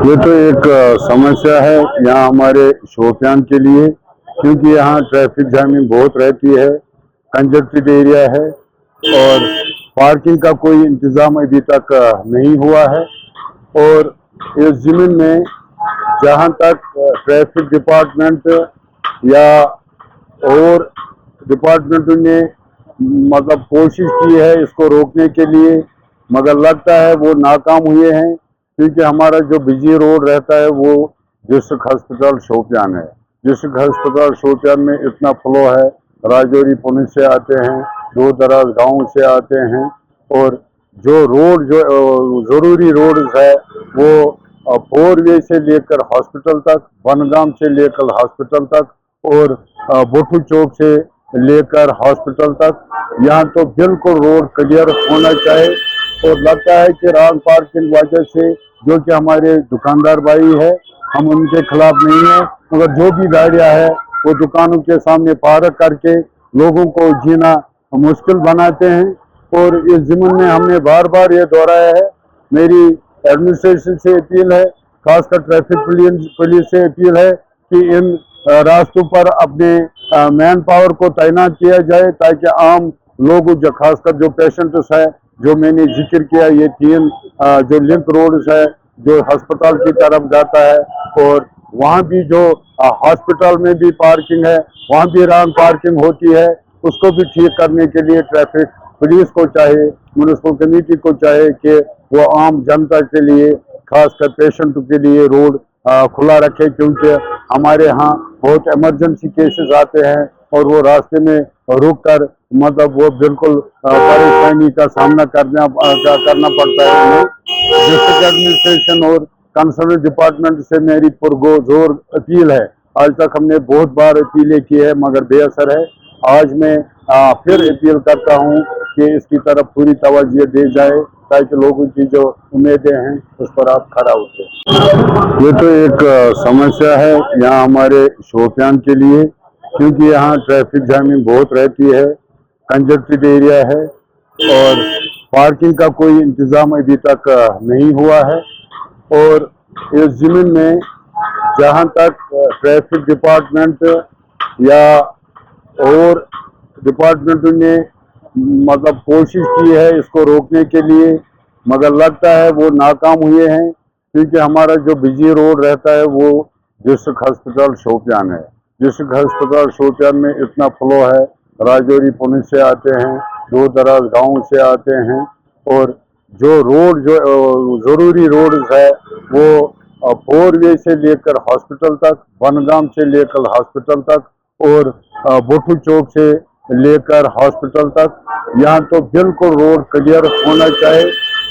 ये तो एक समस्या है यहाँ हमारे शोपियान के लिए, क्योंकि यहाँ ट्रैफिक जामिंग बहुत रहती है, कंजस्टेड एरिया है और पार्किंग का कोई इंतज़ाम अभी तक नहीं हुआ है। और इस ज़मीन में जहाँ तक ट्रैफिक डिपार्टमेंट या और डिपार्टमेंटों ने मतलब कोशिश की है इसको रोकने के लिए, मगर लगता है वो नाकाम हुए हैं, क्योंकि हमारा जो बिजी रोड रहता है वो डिस्ट्रिक्ट हॉस्पिटल शोपियान है। डिस्ट्रिक्ट हॉस्पिटल शोपियान में इतना फ्लो है, राजौरी पुलिस से आते हैं, दूर दराज गाँव से आते हैं, और जो रोड जो ज़रूरी रोड है वो 4 वे से लेकर हॉस्पिटल तक, बनगाम से लेकर हॉस्पिटल तक और बुट्टू चौक से लेकर हॉस्पिटल तक, यहाँ तो बिल्कुल रोड क्लियर होना चाहिए। और लगता है कि रॉन्ग पार्किंग वजह से जो कि हमारे दुकानदार भाई है, हम उनके खिलाफ नहीं है, मगर जो भी गाड़ियाँ है वो दुकानों के सामने पार्क करके लोगों को जीना मुश्किल बनाते हैं। और इस ज़मीन में हमने बार बार ये दोहराया है। मेरी एडमिनिस्ट्रेशन से अपील है, खासकर ट्रैफिक पुलिस से अपील है कि इन रास्तों पर अपने मैन पावर को तैनात किया जाए, ताकि आम लोग जो खासकर जो पेशेंट्स है, जो मैंने जिक्र किया, ये 3 जो लिंक रोड्स है जो अस्पताल की तरफ जाता है, और वहाँ भी जो हॉस्पिटल में भी पार्किंग है, वहाँ भी रॉन्ग पार्किंग होती है, उसको भी ठीक करने के लिए ट्रैफिक पुलिस को चाहे, म्युनिसिपल कमेटी को चाहे कि वो आम जनता के लिए, खासकर पेशेंटों के लिए रोड खुला रखे, क्योंकि हमारे यहाँ बहुत इमरजेंसी केसेस आते हैं और वो रास्ते में रुक कर मतलब वो बिल्कुल परेशानी का सामना करना पड़ता है उन्हें। डिस्ट्रिक्ट एडमिनिस्ट्रेशन और कंसर्न डिपार्टमेंट से मेरी पुरजोर अपील है। आज तक हमने बहुत बार अपीलें की है मगर बेअसर है। आज मैं फिर अपील करता हूँ कि इसकी तरफ पूरी तवज्जो दी जाए, ताकि लोगों की जो उम्मीदें हैं उस पर आप खरा उतरे। ये तो एक समस्या है यहाँ हमारे शोपियान के लिए, क्योंकि यहाँ ट्रैफिक जामिंग बहुत रहती है, कंजस्टेड एरिया है और पार्किंग का कोई इंतज़ाम अभी तक नहीं हुआ है। और इस ज़मीन में जहाँ तक ट्रैफिक डिपार्टमेंट या और डिपार्टमेंटों ने मतलब कोशिश की है इसको रोकने के लिए, मगर लगता है वो नाकाम हुए हैं, क्योंकि हमारा जो बिजी रोड रहता है वो डिस्ट्रिक्ट हॉस्पिटल शोपियान है। डिस्ट्रिक्ट हॉस्पिटल शोपियान में इतना फ्लो है, राजौरी पुलिस से आते हैं, दूर दराज गाँव से आते हैं, और जो रोड जो ज़रूरी रोड है वो 4 वे से लेकर हॉस्पिटल तक, बनगाम से लेकर हॉस्पिटल तक और बुट्टू चौक से लेकर हॉस्पिटल तक, यहाँ तो बिल्कुल रोड क्लियर होना चाहिए।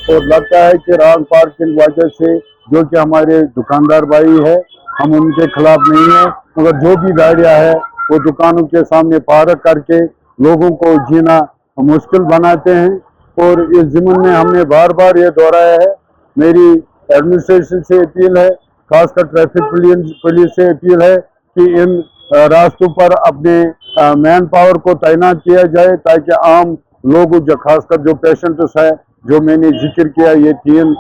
और लगता है कि रॉन्ग पार्किंग वजह से जो कि हमारे दुकानदार भाई है, हम उनके खिलाफ नहीं है, मगर जो भी गाड़ियाँ है वो दुकानों के सामने पार्क करके लोगों को जीना मुश्किल बनाते हैं। और इस ज़मीन में हमने बार बार ये दोहराया है। मेरी एडमिनिस्ट्रेशन से अपील है, खासकर ट्रैफिक पुलिस से अपील है कि इन रास्तों पर अपने मैन पावर को तैनात किया जाए, ताकि आम लोग जो खासकर जो पेशेंट्स है, जो मैंने जिक्र किया, ये 3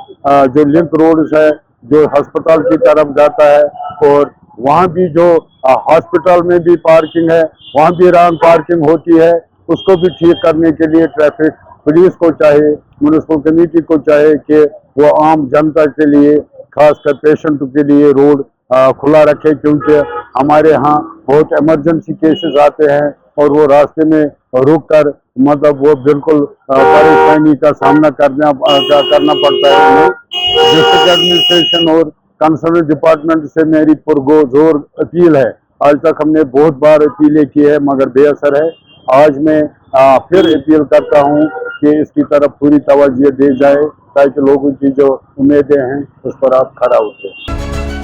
जो लिंक रोड्स है जो अस्पताल की तरफ जाता है, और वहाँ भी जो हॉस्पिटल में भी पार्किंग है, वहाँ भी रॉन्ग पार्किंग होती है, उसको भी ठीक करने के लिए ट्रैफिक पुलिस को चाहे, म्युनिसिपल कमेटी को चाहे कि वो आम जनता के लिए, खासकर पेशेंटों के लिए रोड खुला रखे, क्योंकि हमारे यहाँ बहुत इमरजेंसी केसेस आते हैं और वो रास्ते में रुक कर मतलब वो बिल्कुल परेशानी का सामना करना पड़ता है उन्हें। डिस्ट्रिक्ट एडमिनिस्ट्रेशन और कंसर्न डिपार्टमेंट से मेरी पुरजोर अपील है। आज तक हमने बहुत बार अपीलें की है मगर बेअसर है। आज मैं फिर अपील करता हूँ कि इसकी तरफ पूरी तवज्जो दी जाए, ताकि लोगों की जो उम्मीदें हैं उस पर आप खरा उतरे।